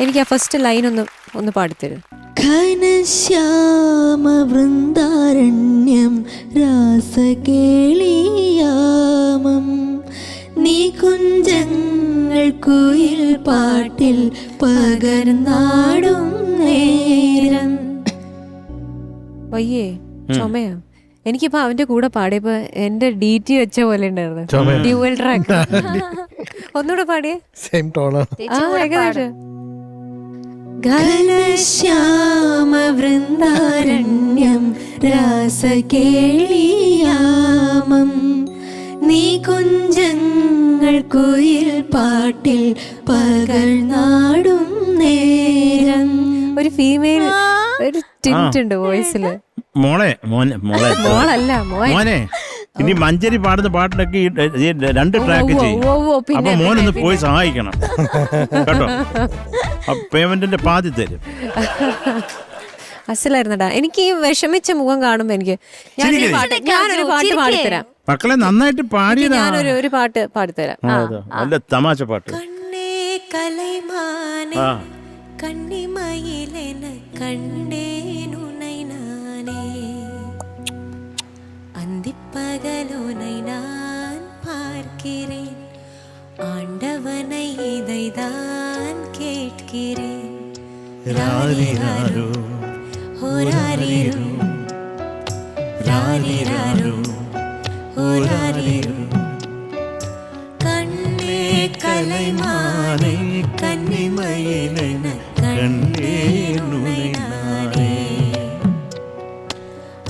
എനിക്ക് ആ first line ഒന്ന് പാടിത്തരും. ഘനശ്യാമ വൃന്ദാരണ്യം രാസകേളിയാമം നീ കുഞ്ചങ്ങൾ കുയിൽ പാട്ടിൽ പകർന്നാടും നേരം. വയ്യേ ചുമയാ. എനിക്കിപ്പോ അവന്റെ കൂടെ പാടിയപ്പോ എന്റെ DT വെച്ച പോലെ ഉണ്ടായിരുന്നു. Dual track. ഒന്നുകൂടെ പാടിയേ. സെയിം ടോണാണ്. ഏകദേശം. ഘനശ്യാമ വൃന്ദാരണ്യം രാസകേളിയാമം നീ കുഞ്ചങ്ങൾ കുയിൽ പാട്ടിൽ പകർന്നാടും നേരം. ഒരു ഫീമെയിൽ ഒരു ടിന്റ് ഉണ്ട് വോയിസില്. മോളല്ല മോനെ ഇനി മഞ്ചരി പാടുന്ന പാട്ടിലൊക്കെ ഈ 2 ട്രാക്ക് ചെയ്യും. അപ്പൊ മോനൊന്ന് പോയി സഹായിക്കണം കേട്ടോ. പേയ്മെന്റിന്റെ പാതി തരും. അസലായിരുന്നടാ. എനിക്ക് ഈ വിഷമിച്ച മുഖം കാണുമ്പോ എനിക്ക് ഞാനൊരു പാട്ട് പാടിത്തരാം. മക്കളെ നന്നായിട്ട് പാടിയതാ. ഞാനൊരു പാട്ട് പാടിത്തരാം. നല്ല തമാശ പാട്ട്. കണ്ണേ കലൈമാനേ കണ്ണിമയിലെന കണ്ടേനുനൈ നാനേ അന്തിപ്പകലുனை நான் பார்க்கிறேன் ஆண்டவனை இதைதான் கேட்கிறேன். ராரிராரோ ஹோராரிரோ ராரிராரோ ஹோராரிரோ கண்ணே கலைமானே கன்னிமயிலென கண்டேனுனை நானே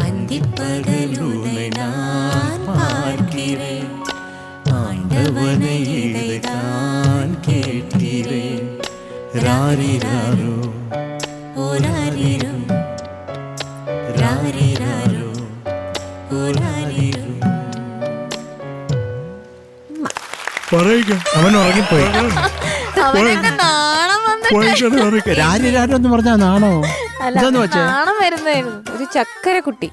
அந்திப்பகலுனை நான் பார்க்கிறேன் ஆண்டவனை இதைதான் கேட்கிறேன். ராரிராரோ ஓராரிரோ ராரிராரோ ஓராரிரോ. അവൻ ഉറങ്ങിപ്പോയി. രാരിരാരെന്ന് പറഞ്ഞാ നാണോ? ഒരു ചക്കര കുട്ടി.